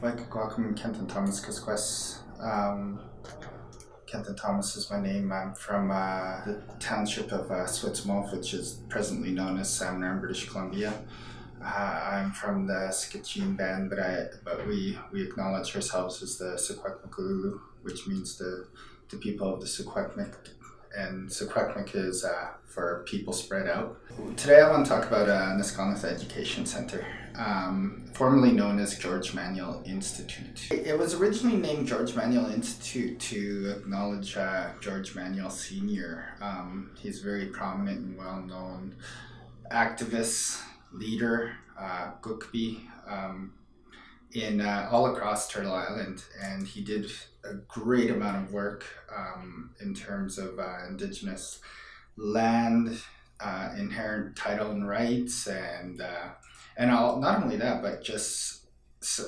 Welcome, Kenton Thomas Kisquest. Kenton Thomas is my name. I'm from the township of Switsmouth, which is presently known as Salmon, British Columbia. I'm from the Skitchin band, but we acknowledge ourselves as the Secwepemc, which means the people of the Secwepemc, and Secwepemc is for people spread out. Today I want to talk about Neskonlith Education Center, formerly known as George Manuel Institute. It was originally named George Manuel Institute to acknowledge George Manuel Sr. He's a very prominent and well-known activist, leader, Gukbi, in all across Turtle Island, and he did a great amount of work in terms of Indigenous land, inherent title and rights, and not only that, but just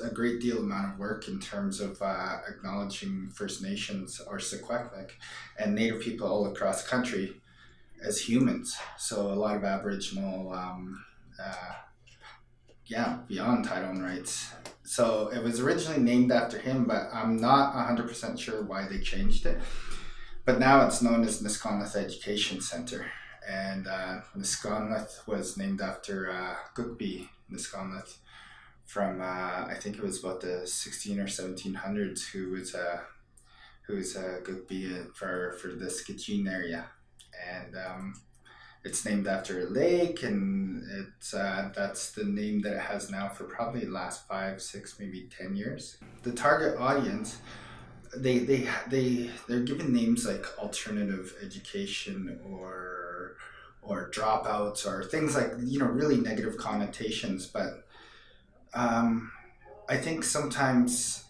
a great deal amount of work in terms of acknowledging First Nations or Secwepemc and Native people all across the country as humans. So a lot of Aboriginal, beyond title and rights. So it was originally named after him, but I'm not 100% sure why they changed it. But now it's known as Neskonlith Education Center. And Neskonlith was named after Gukbi Neskonlith from, I think it was about the 16 or 1700s, who was Gukbi for the Skitchin area. And it's named after a lake, and it's that's the name that it has now for probably the last 5, 6, maybe 10 years. The target audience, they're given names like alternative education or dropouts or things like, really negative connotations. But I think sometimes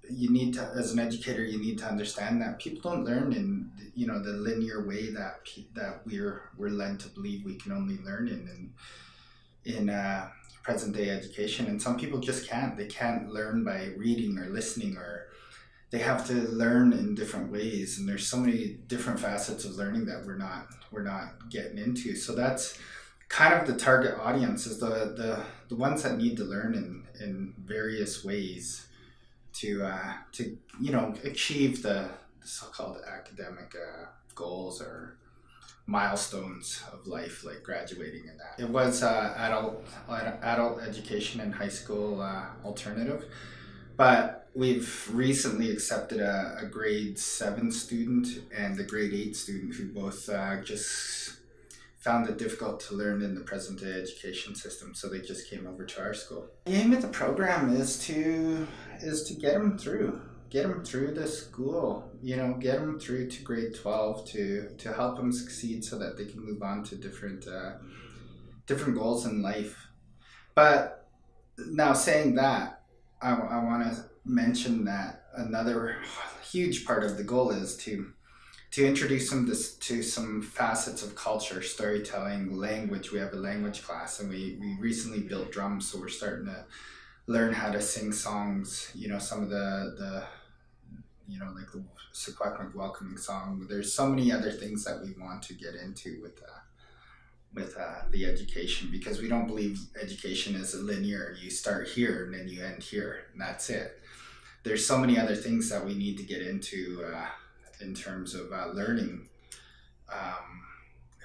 you need to, as an educator, you need to understand that people don't learn in the linear way that we're led to believe we can only learn in present day education. And some people just can't. They can't learn by reading or listening, or they have to learn in different ways. And there's so many different facets of learning that we're not getting into. So that's kind of the target audience, is the ones that need to learn in various ways to achieve the so-called academic goals or milestones of life, like graduating and that. It was adult education and high school alternative, but we've recently accepted a grade 7 student and a grade 8 student who both just found it difficult to learn in the present day education system, so they just came over to our school. The aim of the program is to get them through the school, get them through to grade 12 to help them succeed so that they can move on to different goals in life. But now, saying that, I want to mention that another huge part of the goal is to introduce them to some facets of culture, storytelling, language. We have a language class, and we recently built drums, so we're starting to learn how to sing songs, some of the like the Secwepemc welcoming song. There's so many other things that we want to get into with the education, because we don't believe education is a linear, you start here and then you end here and that's it. There's so many other things that we need to get into in terms of learning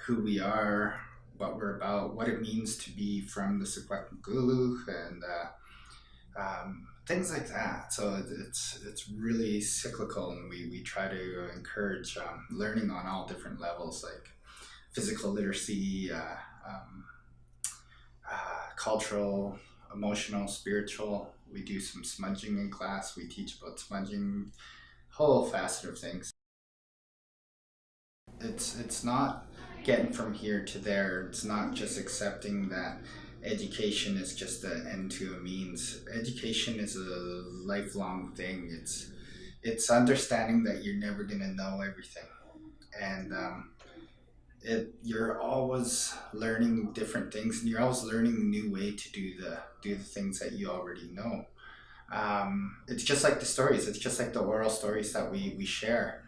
who we are, what we're about, what it means to be from the Secwepemc, and things like that. So it's really cyclical, and we try to encourage learning on all different levels, like physical literacy, cultural, emotional, spiritual. We do some smudging in class. We teach about smudging, whole facet of things. It's not getting from here to there. It's not just accepting that education is just an end to a means. Education is a lifelong thing. It's understanding that you're never going to know everything, and you're always learning different things, and you're always learning a new way to do the things that you already know. It's just like the stories. It's just like the oral stories that we share.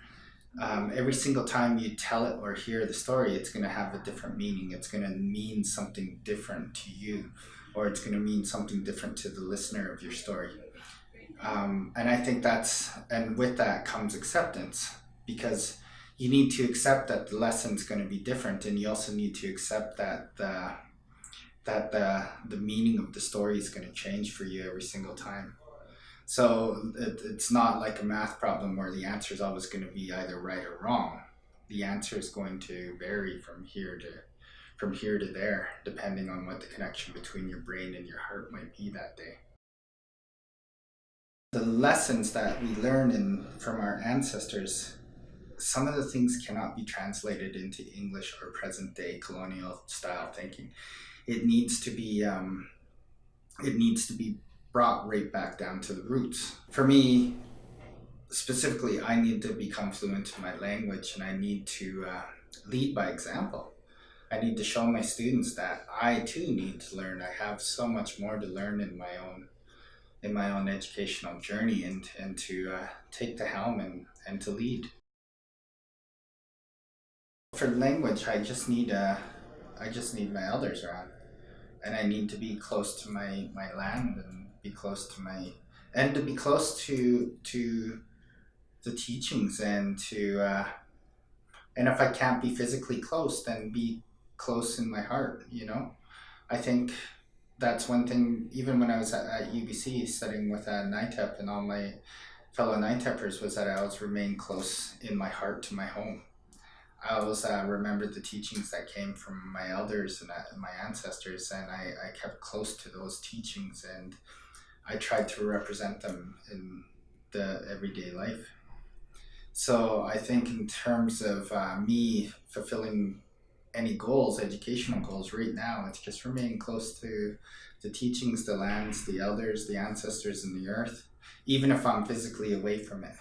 Every single time you tell it or hear the story, it's going to have a different meaning. It's going to mean something different to you, or it's going to mean something different to the listener of your story. And I think and with that comes acceptance, because you need to accept that the lesson's going to be different, and you also need to accept that the meaning of the story is going to change for you every single time. So it's not like a math problem where the answer is always going to be either right or wrong. The answer is going to vary from here to there, depending on what the connection between your brain and your heart might be that day. The lessons that we learn from our ancestors, some of the things cannot be translated into English or present day colonial style thinking. It needs to be brought right back down to the roots. For me, specifically, I need to become fluent in my language, and I need to lead by example. I need to show my students that I too need to learn. I have so much more to learn in my own educational journey, and to take the helm and to lead. For language, I just need my elders around, and I need to be close to my land, and be close to and to be close to the teachings, and if I can't be physically close, then be close in my heart. I think that's one thing. Even when I was at UBC studying with NITEP and all my fellow NITEPers, was that I always remained close in my heart to my home. I always remembered the teachings that came from my elders and my ancestors, and I kept close to those teachings, and I tried to represent them in the everyday life. So I think in terms of me fulfilling any goals, educational goals right now, it's just remaining close to the teachings, the lands, the elders, the ancestors, and the earth, even if I'm physically away from it.